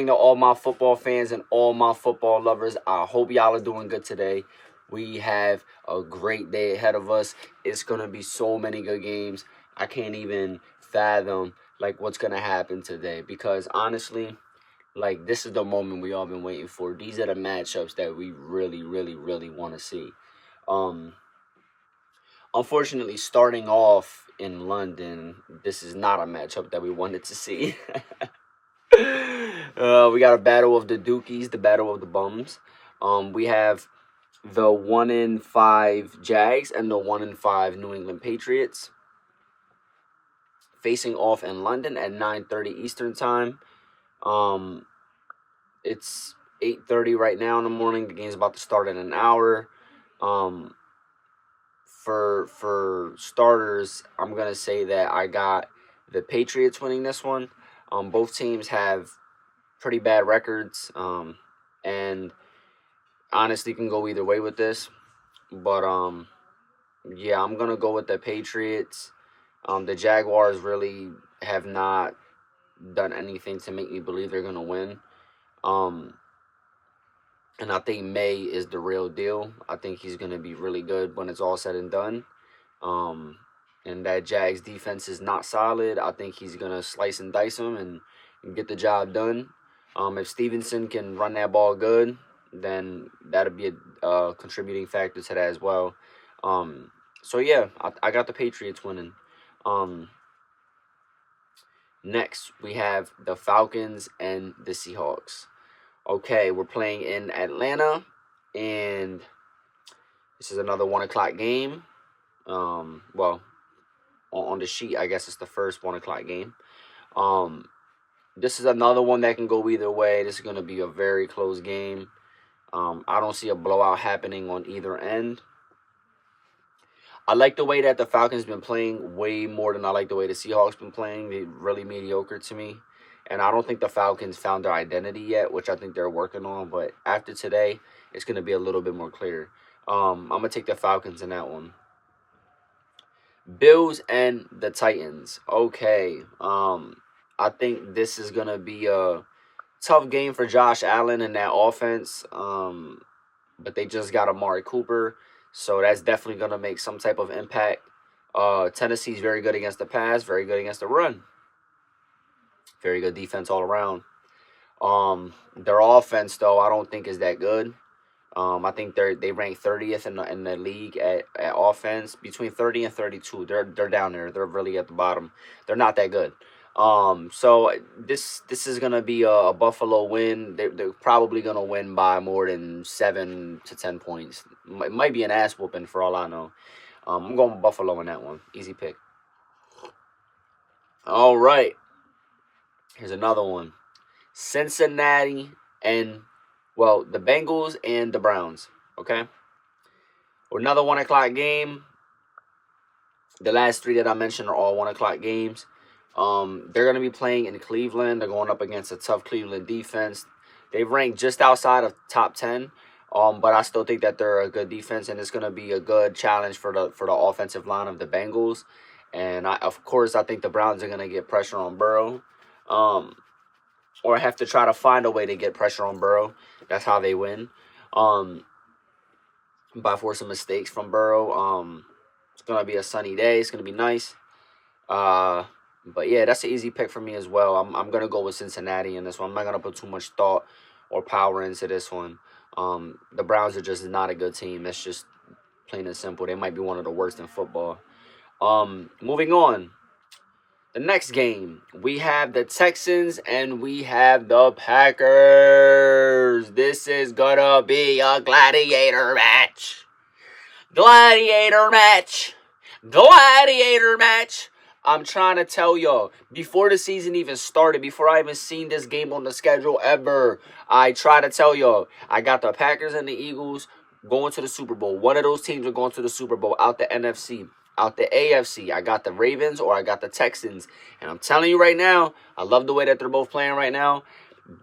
morning to all my football fans and all my football lovers. I hope y'all are doing good today. We have a great day ahead of us. It's going to be so many good games. I can't even fathom what's going to happen today, because honestly, this is the moment we all been waiting for. These are the matchups that we really, really, really want to see. Unfortunately, starting off in London, this is not a matchup that we wanted to see. We got a battle of the Dookies, the battle of the bums. We have the 1-5 Jags and the 1-5 New England Patriots facing off in London at 9:30 Eastern time. It's 8:30 right now in the morning. The game's about to start in an hour. For starters, I'm gonna say that I got the Patriots winning this one. Both teams have pretty bad records, and honestly can go either way with this. But yeah, I'm gonna go with the Patriots. The Jaguars really have not done anything to make me believe they're gonna win. And I think May is the real deal. I think he's gonna be really good when it's all said and done. And that Jags defense is not solid. I think he's gonna slice and dice them and get the job done. If Stevenson can run that ball good, then that'll be a contributing factor to that as well. So yeah, I got the Patriots winning. Next, we have the Falcons and the Seahawks. Okay, we're playing in Atlanta, and this is another 1 o'clock game. Well, on the sheet, I guess it's the first 1 o'clock game. This is another one that can go either way. This is going to be a very close game. I don't see a blowout happening on either end. I like the way that the Falcons been playing way more than I like the way the Seahawks been playing. They're really mediocre to me. And I don't think the Falcons found their identity yet, which I think they're working on. But after today, it's going to be a little bit more clear. I'm going to take the Falcons in that one. Bills and the Titans. Okay. I think this is going to be a tough game for Josh Allen and that offense. But they just got Amari Cooper, so that's definitely going to make some type of impact. Tennessee's very good against the pass, very good against the run. Very good defense all around. Their offense, though, I don't think is that good. I think they rank 30th in the league at offense, between 30 and 32. They're down there. They're really at the bottom. They're not that good. So this is gonna be a Buffalo win. They're probably gonna win by more than 7 to 10 points. It might be an ass whooping for all I know. I'm going with Buffalo in that one. Easy pick. All right. Here's another one. Cincinnati and, well, the Bengals and the Browns. Okay. Another 1 o'clock game. The last three that I mentioned are all 1 o'clock games. They're going to be playing in Cleveland. They're going up against a tough Cleveland defense. They rank just outside of top 10, but I still think that they're a good defense, and it's going to be a good challenge for the offensive line of the Bengals. And of course, I think the Browns are going to get pressure on Burrow, or have to try to find a way to get pressure on Burrow. That's how they win, by forcing mistakes from Burrow. It's going to be a sunny day. It's going to be nice. But yeah, that's an easy pick for me as well. I'm gonna go with Cincinnati in this one. I'm not gonna put too much thought or power into this one. The Browns are just not a good team. That's just plain and simple. They might be one of the worst in football. Moving on. The next game, we have the Texans and we have the Packers. This is gonna be a gladiator match. Gladiator match. Gladiator match. I'm trying to tell y'all, before the season even started, before I even seen this game on the schedule ever, I try to tell y'all, I got the Packers and the Eagles going to the Super Bowl. One of those teams are going to the Super Bowl out the NFC, out the AFC. I got the Ravens or I got the Texans. And I'm telling you right now, I love the way that they're both playing right now.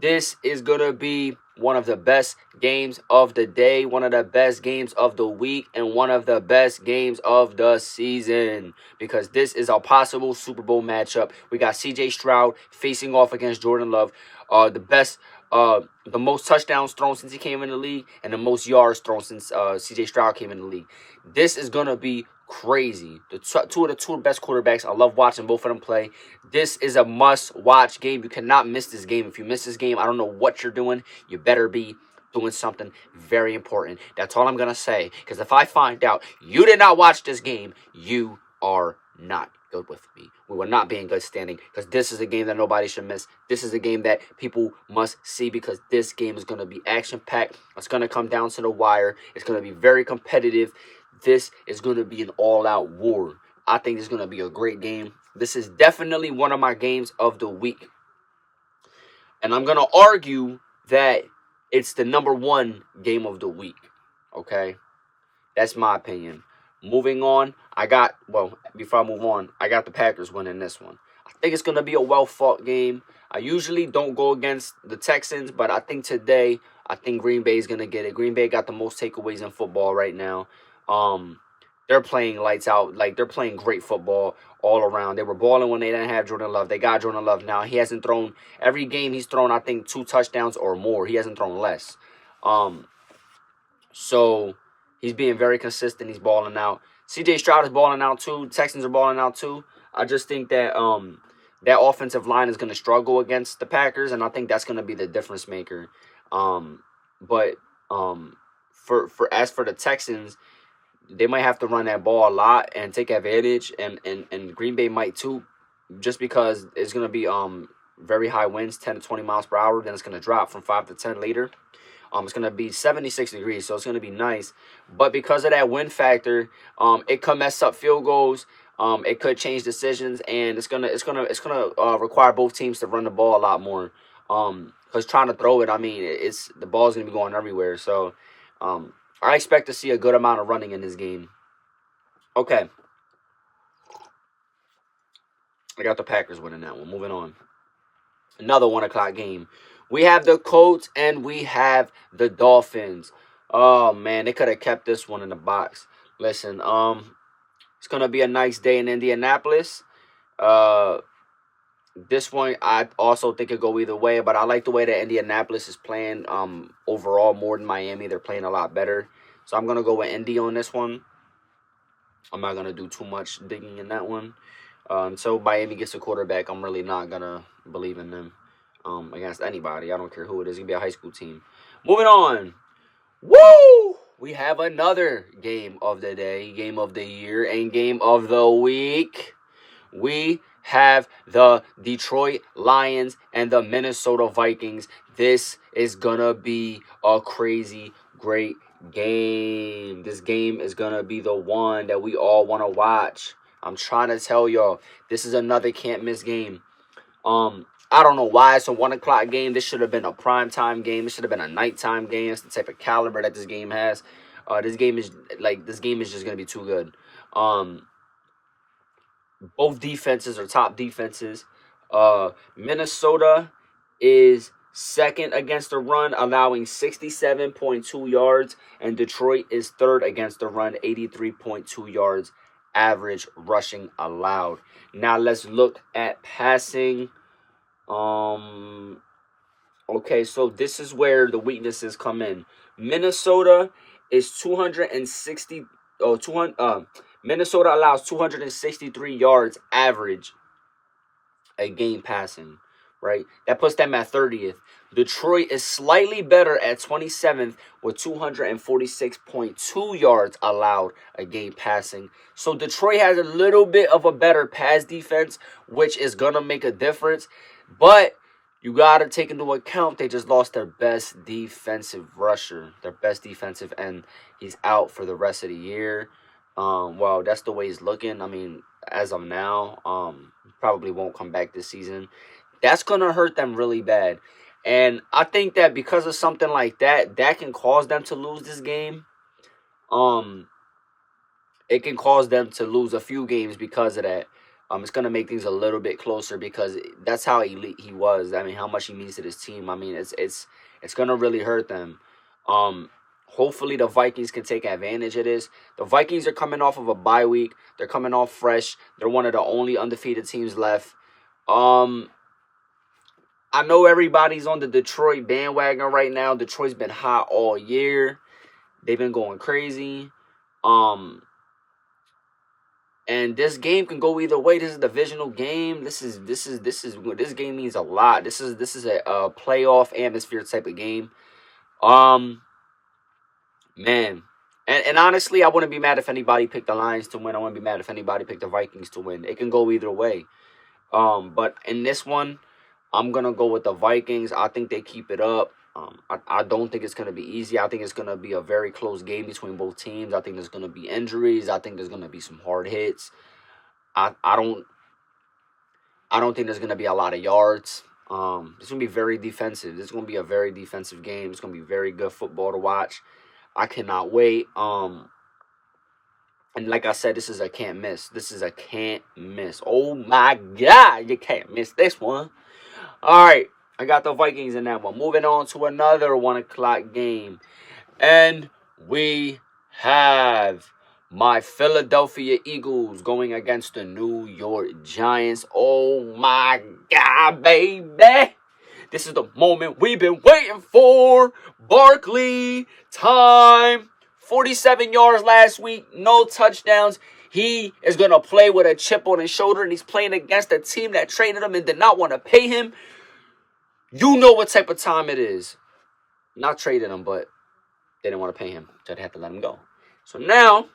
This is going to be one of the best games of the day, one of the best games of the week, and one of the best games of the season, because this is a possible Super Bowl matchup. We got CJ Stroud facing off against Jordan Love. the most touchdowns thrown since he came in the league, and the most yards thrown since C.J. Stroud came in the league. This is gonna be crazy. Two of the best quarterbacks. I love watching both of them play. This is a must-watch game. You cannot miss this game. If you miss this game, I don't know what you're doing. You better be doing something very important. That's all I'm gonna say. Because if I find out you did not watch this game, you are not good with me. We will not be in good standing, because this is a game that nobody should miss. This is a game that people must see, because this game is going to be action-packed. It's going to come down to the wire. It's going to be very competitive. This is going to be an all-out war. I think it's going to be a great game. This is definitely one of my games of the week. And I'm going to argue that it's the number one game of the week. Okay? That's my opinion. Moving on, before I move on, I got the Packers winning this one. I think it's going to be a well-fought game. I usually don't go against the Texans, but I think today, Green Bay is going to get it. Green Bay got the most takeaways in football right now. They're playing lights out. Like, they're playing great football all around. They were balling when they didn't have Jordan Love. They got Jordan Love now. He hasn't thrown, every game he's thrown, I think, 2 touchdowns or more. He hasn't thrown less. So he's being very consistent. He's balling out. C.J. Stroud is balling out too. Texans are balling out too. I just think that that offensive line is going to struggle against the Packers, and I think that's going to be the difference maker. But as for the Texans, they might have to run that ball a lot and take advantage, and Green Bay might too, just because it's going to be very high winds, 10 to 20 miles per hour. Then it's going to drop from 5 to 10 later. It's going to be 76 degrees, so it's going to be nice. But because of that wind factor, it could mess up field goals. It could change decisions, and it's gonna require both teams to run the ball a lot more. Because trying to throw it, I mean, the ball's going to be going everywhere. So I expect to see a good amount of running in this game. Okay. I got the Packers winning that one. Moving on. Another 1 o'clock game. We have the Colts and we have the Dolphins. Oh, man, they could have kept this one in the box. Listen, it's going to be a nice day in Indianapolis. This one, I also think it go either way, but I like the way that Indianapolis is playing overall more than Miami. They're playing a lot better. So I'm going to go with Indy on this one. I'm not going to do too much digging in that one. Until Miami gets a quarterback, I'm really not going to believe in them against anybody. I don't care who it is. It's going to be a high school team. Moving on. Woo! We have another game of the day, game of the year, and game of the week. We have the Detroit Lions and the Minnesota Vikings. This is going to be a crazy, great game. This game is going to be the one that we all want to watch. I'm trying to tell y'all, this is another can't-miss game. I don't know why it's a 1 o'clock game. This should have been a primetime game. This should have been a nighttime game. It's the type of caliber that this game has. This game is just going to be too good. Both defenses are top defenses. Minnesota is second against the run, allowing 67.2 yards, and Detroit is third against the run, 83.2 yards average rushing allowed. Now let's look at passing. Okay, so this is where the weaknesses come in. Minnesota is 260. Minnesota allows 263 yards average a game passing, right? That puts them at 30th. Detroit is slightly better at 27th with 246.2 yards allowed a game passing. So Detroit has a little bit of a better pass defense, which is going to make a difference. But you got to take into account they just lost their best defensive rusher, their best defensive end. He's out for the rest of the year. Well, that's the way he's looking. I mean, as of now, probably won't come back this season. That's going to hurt them really bad. And I think that because of something like that, that can cause them to lose this game. It can cause them to lose a few games because of that. It's going to make things a little bit closer because that's how elite he was. I mean, how much he means to this team. I mean, it's going to really hurt them. Hopefully the Vikings can take advantage of this. The Vikings are coming off of a bye week. They're coming off fresh. They're one of the only undefeated teams left. I know everybody's on the Detroit bandwagon right now. Detroit's been hot all year. They've been going crazy. And this game can go either way. This is a divisional game. This game means a lot. This is a playoff atmosphere type of game. Man. And honestly, I wouldn't be mad if anybody picked the Lions to win. I wouldn't be mad if anybody picked the Vikings to win. It can go either way. But in this one, I'm gonna go with the Vikings. I think they keep it up. I don't think it's gonna be easy. I think it's gonna be a very close game between both teams. I think there's gonna be injuries. I think there's gonna be some hard hits. I don't think there's gonna be a lot of yards. It's gonna be very defensive. This is gonna be a very defensive game. It's gonna be very good football to watch. I cannot wait. And like I said, this is a can't miss. This is a can't miss. Oh my God, you can't miss this one. All right, I got the Vikings in that one. Moving on to another 1 o'clock game. And we have my Philadelphia Eagles going against the New York Giants. Oh my God, baby. This is the moment we've been waiting for. Barkley time. 47 yards last week, no touchdowns. He is going to play with a chip on his shoulder, and he's playing against a team that traded him and did not want to pay him. You know what type of time it is. Not traded him, but they didn't want to pay him, so they had to let him go. So now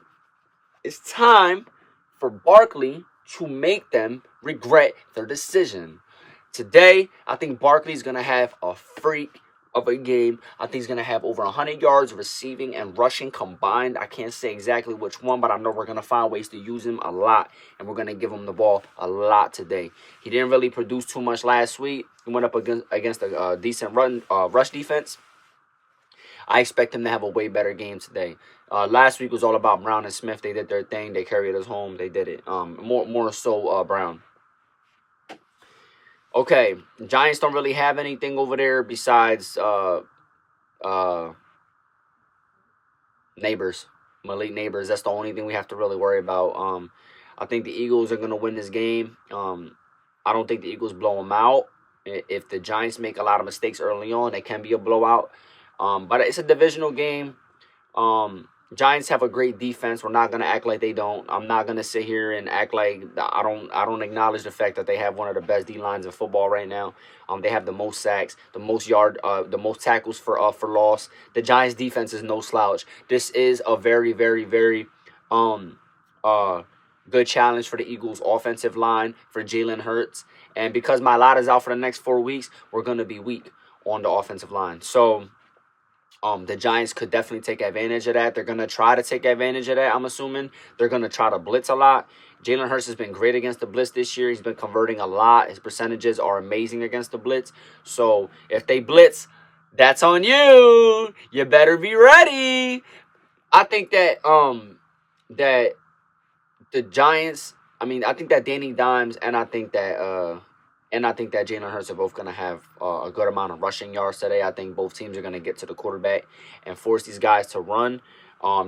it's time for Barkley to make them regret their decision. Today, I think Barkley's going to have a freak of a game. I think he's going to have over 100 yards receiving and rushing combined. I can't say exactly which one, but I know we're going to find ways to use him a lot, and we're going to give him the ball a lot today. He didn't really produce too much last week. He went up against a decent rush defense. I expect him to have a way better game today. Last week was all about Brown and Smith. They did their thing. They carried us home. They did it. More so Brown. Okay, Giants don't really have anything over there besides Neighbors. Malik Neighbors. That's the only thing we have to really worry about. I think the Eagles are going to win this game. I don't think the Eagles blow them out. If the Giants make a lot of mistakes early on, it can be a blowout. But it's a divisional game. Giants have a great defense. We're not gonna act like they don't. I'm not gonna sit here and act like I don't acknowledge the fact that they have one of the best D lines in football right now. They have the most sacks, the most tackles for loss. The Giants defense is no slouch. This is a very, very, very good challenge for the Eagles offensive line for Jalen Hurts. And because Mailata's out for the next 4 weeks, we're gonna be weak on the offensive line. So the Giants could definitely take advantage of that. They're going to try to take advantage of that, I'm assuming. They're going to try to blitz a lot. Jalen Hurts has been great against the blitz this year. He's been converting a lot. His percentages are amazing against the blitz. So if they blitz, that's on you. You better be ready. I think that that the Giants, I think that Danny Dimes and I think that Jalen Hurts are both going to have a good amount of rushing yards today. I think both teams are going to get to the quarterback and force these guys to run.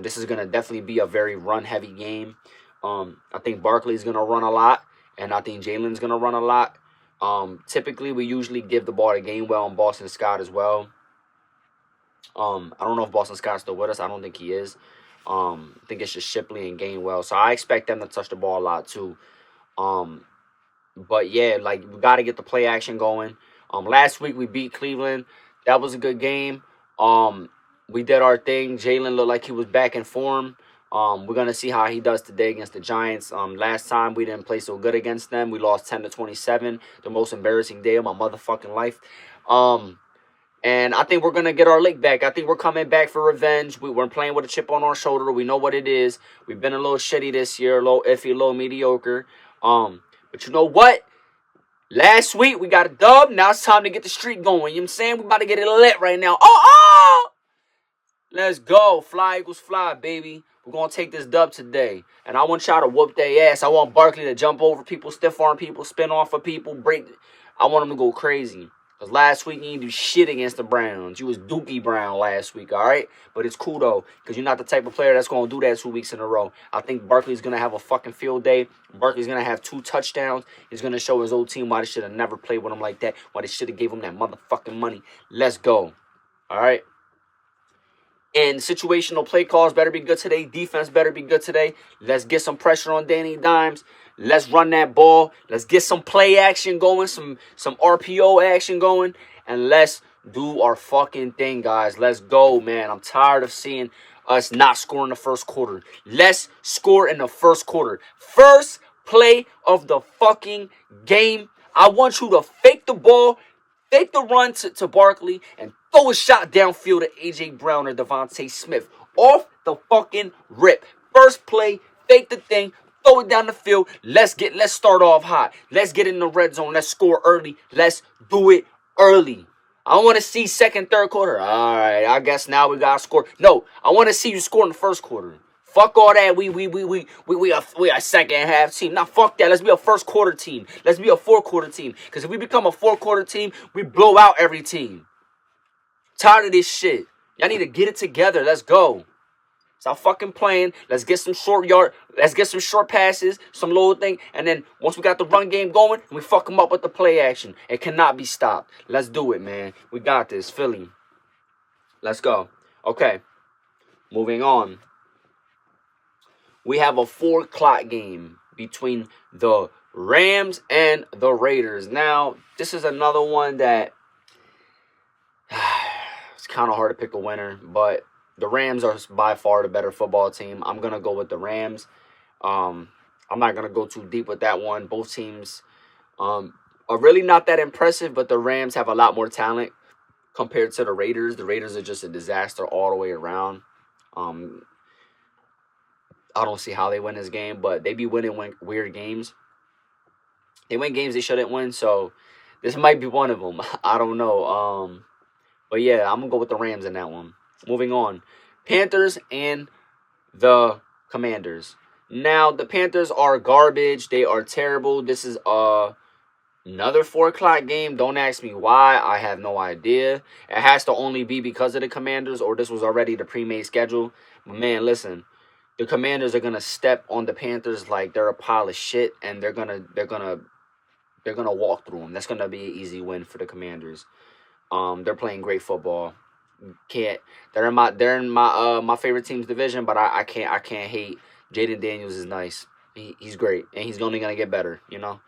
This is going to definitely be a very run-heavy game. I think Barkley's going to run a lot, and I think Jalen's going to run a lot. Typically, we usually give the ball to Gainwell and Boston Scott as well. I don't know if Boston Scott's still with us. I don't think he is. I think it's just Shipley and Gainwell. So I expect them to touch the ball a lot too. But yeah, we got to get the play action going. Last week we beat Cleveland. That was a good game. We did our thing. Jalen looked like he was back in form. We're going to see how he does today against the Giants. Last time we didn't play so good against them. We lost 10-27. The most embarrassing day of my motherfucking life. And I think we're going to get our lick back. I think we're coming back for revenge. We're playing with a chip on our shoulder. We know what it is. We've been a little shitty this year. A little iffy, a little mediocre. But you know what? Last week we got a dub. Now it's time to get the streak going. You know what I'm saying? We about to get it lit right now. Oh! Let's go. Fly Eagles fly, baby. We're going to take this dub today. And I want y'all to whoop their ass. I want Barkley to jump over people, stiff arm people, spin off of people, break. I want him to go crazy. Because last week you didn't do shit against the Browns. You was Dookie Brown last week, all right? But it's cool, though, because you're not the type of player that's going to do that 2 weeks in a row. I think Barkley's going to have a fucking field day. Barkley's going to have 2 touchdowns. He's going to show his old team why they should have never played with him like that, why they should have gave him that motherfucking money. Let's go, all right? And situational play calls better be good today. Defense better be good today. Let's get some pressure on Danny Dimes. Let's run that ball. Let's get some play action going, some RPO action going, and let's do our fucking thing, guys. Let's go, man. I'm tired of seeing us not score in the first quarter. Let's score in the first quarter. First play of the fucking game. I want you to fake the ball, fake the run to Barkley, and throw a shot downfield to A.J. Brown or Devontae Smith. Off the fucking rip. First play, fake the thing, throw it down the field. Let's start off hot. Let's get in the red zone. Let's score early. Let's do it early. I don't want to see second, third quarter. All right, I guess now we gotta score. No, I want to see you score in the first quarter. Fuck all that. We a second half team. Nah, fuck that. Let's be a first quarter team. Let's be a 4-quarter team. Because if we become a 4-quarter team, we blow out every team. Tired of this shit. Y'all need to get it together. Let's go. Stop fucking playing. Let's get some short passes, some little thing. And then once we got the run game going, we fuck them up with the play action. It cannot be stopped. Let's do it, man. We got this. Philly. Let's go. Okay. Moving on. We have a 4 o'clock game between the Rams and the Raiders. Now, this is another one that it's kind of hard to pick a winner, but the Rams are by far the better football team. I'm going to go with the Rams. I'm not going to go too deep with that one. Both teams are really not that impressive, but the Rams have a lot more talent compared to the Raiders. The Raiders are just a disaster all the way around. I don't see how they win this game, but they be winning weird games. They win games they shouldn't win, so this might be one of them. I don't know. But yeah, I'm going to go with the Rams in that one. Moving on. Panthers and the Commanders. Now, the Panthers are garbage. They are terrible. This is another 4 o'clock game. Don't ask me why. I have no idea. It has to only be because of the Commanders, or this was already the pre-made schedule. But man, listen. The Commanders are gonna step on the Panthers like they're a pile of shit, and they're gonna walk through them. That's gonna be an easy win for the Commanders. They're playing great football. They're in my favorite team's division, but I can't hate. Jaden Daniels is nice. He's great, and he's only gonna get better. You know,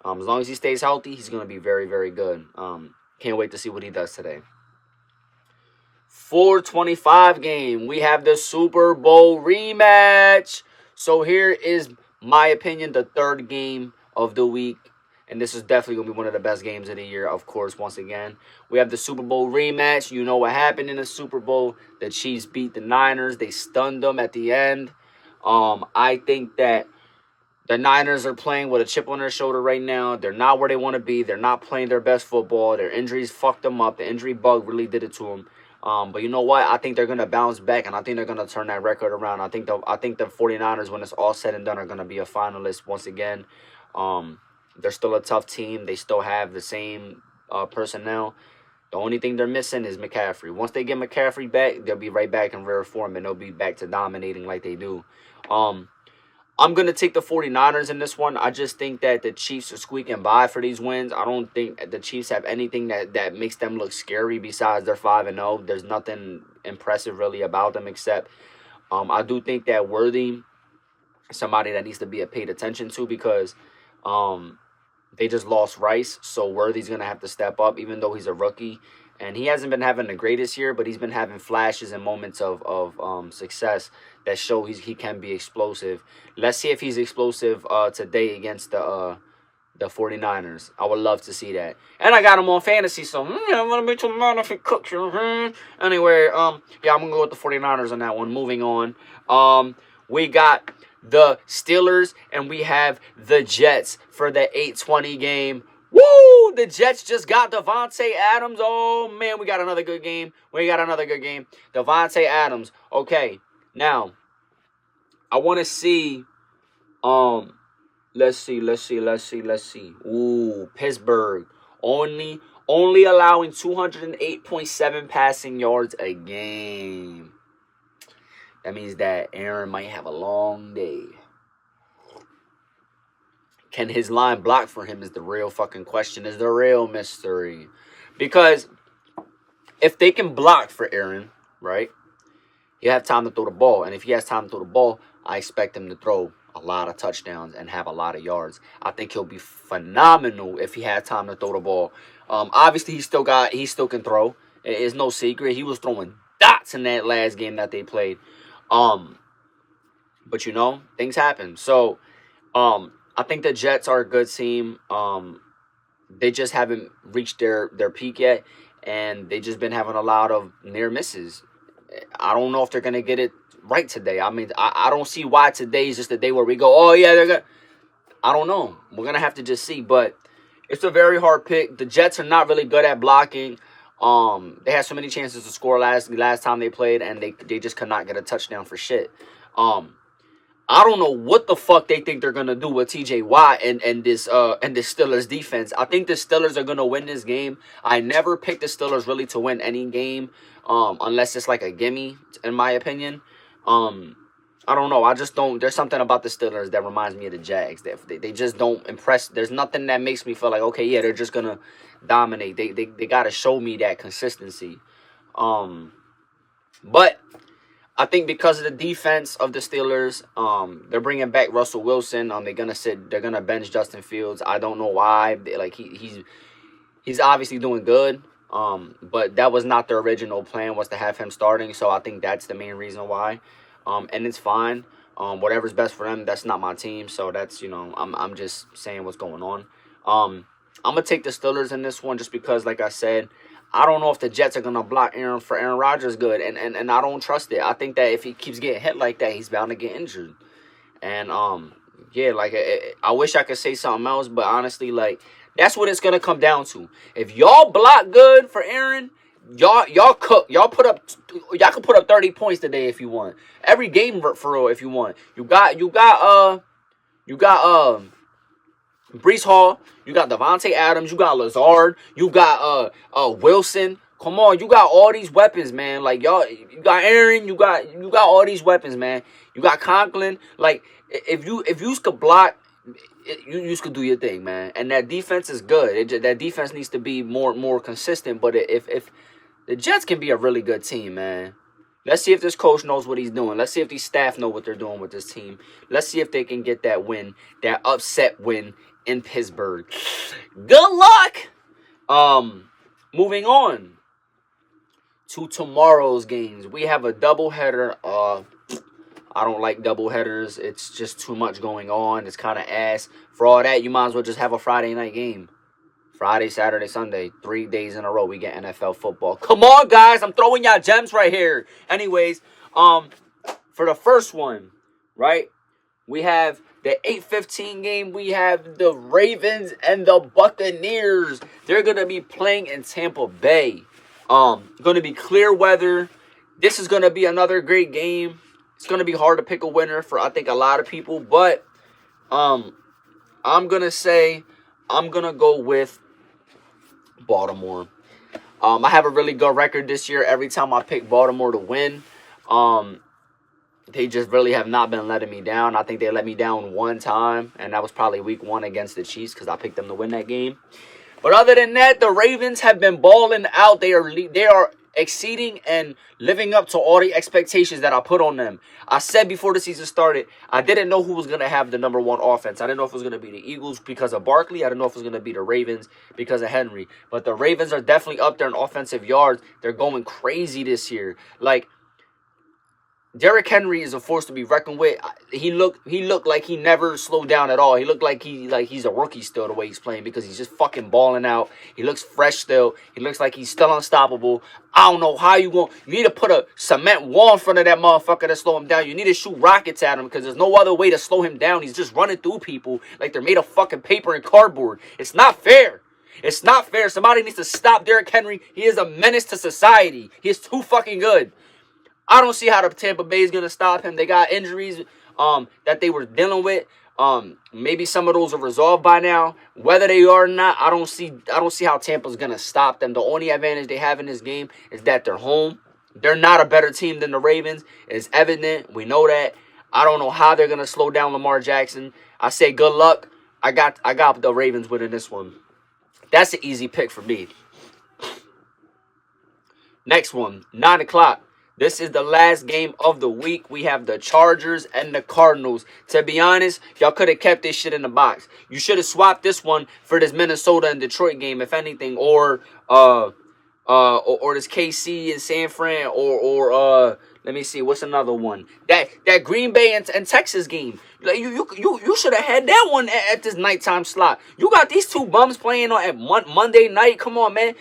as long as he stays healthy, he's gonna be very, very good. Can't wait to see what he does today. 4:25 game. We have the Super Bowl rematch. So here is my opinion, the third game of the week. And this is definitely going to be one of the best games of the year, of course, once again. We have the Super Bowl rematch. You know what happened in the Super Bowl. The Chiefs beat the Niners. They stunned them at the end. I think that the Niners are playing with a chip on their shoulder right now. They're not where they want to be. They're not playing their best football. Their injuries fucked them up. The injury bug really did it to them. But you know what? I think they're going to bounce back, and I think they're going to turn that record around. I think the 49ers, when it's all said and done, are going to be a finalist once again. They're still a tough team. They still have the same personnel. The only thing they're missing is McCaffrey. Once they get McCaffrey back, they'll be right back in rare form, and they'll be back to dominating like they do. I'm going to take the 49ers in this one. I just think that the Chiefs are squeaking by for these wins. I don't think the Chiefs have anything that makes them look scary besides they're 5-0. There's nothing impressive really about them except I do think that Worthy is somebody that needs to be paid attention to because they just lost Rice. So Worthy's going to have to step up even though he's a rookie. And he hasn't been having the greatest year, but he's been having flashes and moments of success that show he can be explosive. Let's see if he's explosive today against the 49ers. I would love to see that. And I got him on fantasy, so I'm going to be too mad if he cooks you. Anyway, yeah, I'm going to go with the 49ers on that one. Moving on. We got the Steelers, and we have the Jets for the 8:20 game. Woo! The Jets just got Davante Adams. Oh, man, we got another good game. Davante Adams. Okay, now, I want to see, let's see. Ooh, Pittsburgh. Only only allowing 208.7 passing yards a game. That means that Aaron might have a long day. Can his line block for him is the real fucking question, is the real mystery. Because if they can block for Aaron, right, he have time to throw the ball. And if he has time to throw the ball, I expect him to throw a lot of touchdowns and have a lot of yards. I think he'll be phenomenal if he had time to throw the ball. Obviously, he still can throw. It's no secret. He was throwing dots in that last game that they played. But you know, things happen. So, I think the Jets are a good team. They just haven't reached their peak yet, and they just been having a lot of near misses. I don't know if they're gonna get it right today. I mean, I don't see why today is just the day where we go, oh yeah, they're gonna. I don't know. We're gonna have to just see. But it's a very hard pick. The Jets are not really good at blocking. They had so many chances to score last time they played, and they just could not get a touchdown for shit. I don't know what the fuck they think they're gonna do with T.J. Watt and this Steelers defense. I think the Steelers are gonna win this game. I never picked the Steelers really to win any game, unless it's like a gimme, in my opinion. I don't know. I just don't. There's something about the Steelers that reminds me of the Jags. They just don't impress. There's nothing that makes me feel like, okay, yeah, they're just gonna dominate. They gotta show me that consistency. But I think because of the defense of the Steelers, they're bringing back Russell Wilson. They're gonna bench Justin Fields. I don't know why. He's obviously doing good. But that was not their original plan, was to have him starting. So I think that's the main reason why. And it's fine. Whatever's best for them. That's not my team. So that's, I'm just saying what's going on. I'm gonna take the Steelers in this one just because, like I said, I don't know if the Jets are going to block Aaron Rodgers good, and I don't trust it. I think that if he keeps getting hit like that, he's bound to get injured. And, yeah, like, I wish I could say something else, but honestly, like, that's what it's going to come down to. If y'all block good for Aaron, y'all cook. Y'all can put up 30 points today if you want. Every game for real if you want. You got Breece Hall, you got Devontae Adams, you got Lazard, you got Wilson. Come on, you got all these weapons, man. Like, y'all, you got Aaron, you got all these weapons, man. You got Conklin. Like, if you could block, you could do your thing, man. And that defense is good. That defense needs to be more consistent. But if the Jets can be a really good team, man. Let's see if this coach knows what he's doing. Let's see if these staff know what they're doing with this team. Let's see if they can get that win, that upset win in Pittsburgh. Good luck. Moving on to tomorrow's games. We have a doubleheader. I don't like doubleheaders. It's just too much going on. It's kind of ass. For all that, you might as well just have a Friday night game. Friday, Saturday, Sunday. 3 days in a row we get NFL football. Come on, guys. I'm throwing y'all gems right here. Anyways, for the first one, right? We have the 8:15 game. We have the Ravens and the Buccaneers. They're going to be playing in Tampa Bay. Going to be clear weather. This is going to be another great game. It's going to be hard to pick a winner for, I think, a lot of people. But I'm going to go with Baltimore. I have a really good record this year every time I pick Baltimore to win. They just really have not been letting me down. I think they let me down one time, and that was probably week 1 against the Chiefs because I picked them to win that game. But other than that, the Ravens have been balling out. They are exceeding and living up to all the expectations that I put on them. I said before the season started, I didn't know who was going to have the number 1 offense. I didn't know if it was going to be the Eagles because of Barkley. I didn't know if it was going to be the Ravens because of Henry. But the Ravens are definitely up there in offensive yards. They're going crazy this year. Like, Derrick Henry is a force to be reckoned with. He looked like he never slowed down at all. He looked like he's a rookie still the way he's playing because he's just fucking balling out. He looks fresh still. He looks like he's still unstoppable. I don't know how you need to put a cement wall in front of that motherfucker to slow him down. You need to shoot rockets at him because there's no other way to slow him down. He's just running through people like they're made of fucking paper and cardboard. It's not fair. It's not fair. Somebody needs to stop Derrick Henry. He is a menace to society. He is too fucking good. I don't see how the Tampa Bay is going to stop him. They got injuries. that they were dealing with. Maybe some of those are resolved by now. Whether they are or not, I don't see how Tampa's gonna stop them. The only advantage they have in this game is that they're home. They're not a better team than the Ravens. It's evident. We know that. I don't know how they're gonna slow down Lamar Jackson. I say good luck. I got the Ravens winning this one. That's an easy pick for me. Next one, 9 o'clock. This is the last game of the week. We have the Chargers and the Cardinals. To be honest, y'all could have kept this shit in the box. You should have swapped this one for this Minnesota and Detroit game, if anything, or this KC and San Fran, or let me see, what's another one? That Green Bay and Texas game. Like you should have had that one at this nighttime slot. You got these two bums playing on at Monday night. Come on, man.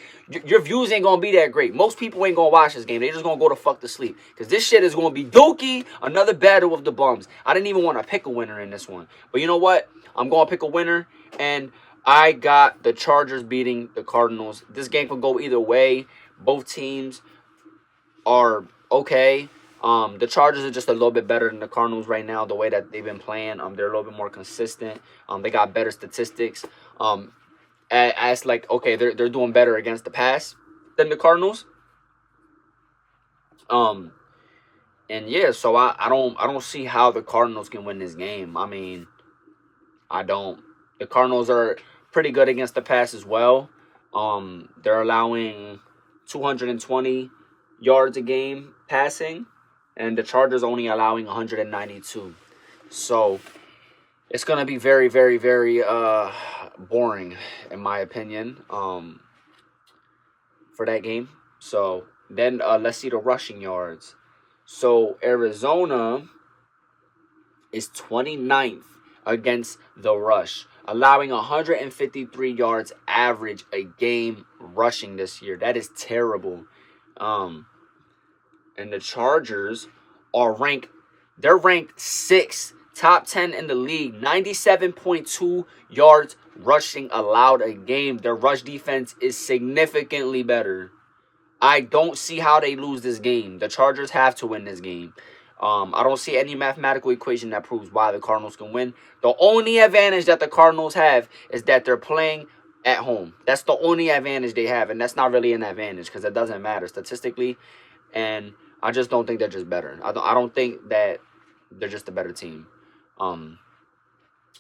Your views ain't gonna be that great. Most people ain't gonna watch this game. They just gonna go to fuck to sleep. Because this shit is gonna be dookie. Another battle of the bums. I didn't even want to pick a winner in this one. But you know what? I'm gonna pick a winner. And I got the Chargers beating the Cardinals. This game could go either way. Both teams are okay. The Chargers are just a little bit better than the Cardinals right now. The way that they've been playing, they're a little bit more consistent. They got better statistics. As like, okay, they're doing better against the pass than the Cardinals. And yeah, so I don't see how the Cardinals can win this game. I mean, I don't. The Cardinals are pretty good against the pass as well. They're allowing 220 yards a game passing, and the Chargers only allowing 192. So it's gonna be very, very, very boring, in my opinion, for that game. So then let's see the rushing yards. So Arizona is 29th against the rush, allowing 153 yards average a game rushing this year. That is terrible. And the Chargers are ranked 6th, top 10 in the league, 97.2 yards rushing allowed a game. Their rush defense is significantly better. I don't see how they lose this game. The Chargers have to win this game. I don't see any mathematical equation that proves why the Cardinals can win. The only advantage that the Cardinals have is that they're playing at home. That's the only advantage they have, and that's not really an advantage because it doesn't matter statistically. And I just don't think they're just better. I don't think that they're just a better team.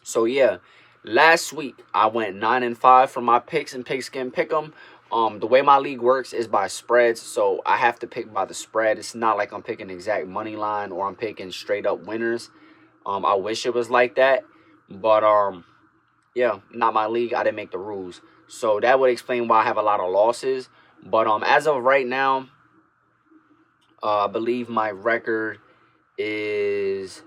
So yeah, last week I went 9-5 for my picks and Pigskin Pick'em. The way my league works is by spreads, so I have to pick by the spread. It's not like I'm picking exact money line or I'm picking straight up winners. I wish it was like that, but yeah, not my league. I didn't make the rules, so that would explain why I have a lot of losses. But as of right now, I believe my record is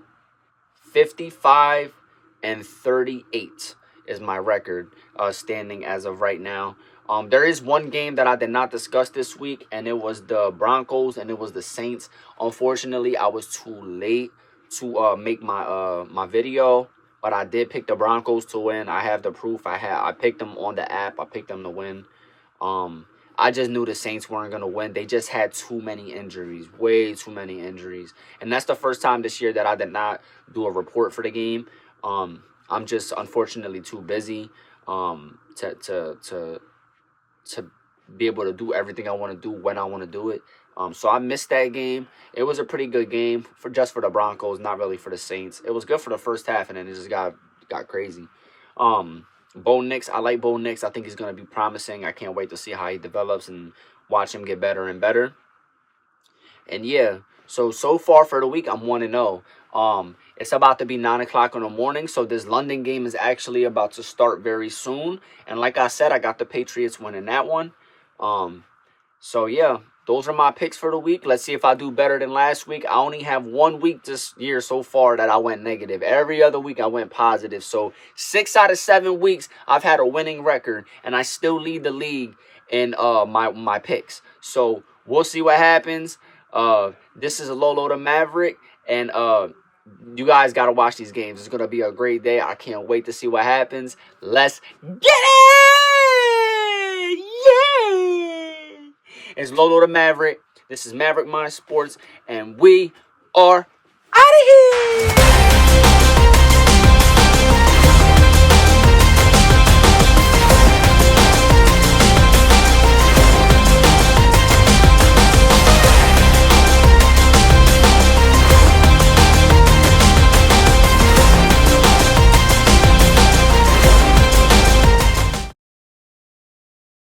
55-38 is my record standing as of right now. There is one game that I did not discuss this week, and it was the Broncos and it was the Saints. Unfortunately, I was too late to make my video, but I did pick the Broncos to win. I have the proof. I picked them on the app. I picked them to win. I just knew the Saints weren't going to win. They just had too many injuries, way too many injuries. And that's the first time this year that I did not do a report for the game. I'm just unfortunately too busy to be able to do everything I want to do when I want to do it. So I missed that game. It was a pretty good game for the Broncos, not really for the Saints. It was good for the first half, and then it just got crazy. Bo Nix, I like Bo Nix. I think he's going to be promising. I can't wait to see how he develops and watch him get better and better. And yeah, so far for the week, I'm 1-0. It's about to be 9 o'clock in the morning, so this London game is actually about to start very soon. And like I said, I got the Patriots winning that one. So yeah, those are my picks for the week. Let's see if I do better than last week. I only have 1 week this year so far that I went negative. Every other week I went positive. So 6 out of 7 weeks I've had a winning record, and I still lead the league in my picks. So we'll see what happens. This is Lolo the Maverick, and you guys got to watch these games. It's going to be a great day. I can't wait to see what happens. Let's get it! Yeah! It's Lolo the Maverick. This is Maverick Mind Sports, and we are out of here!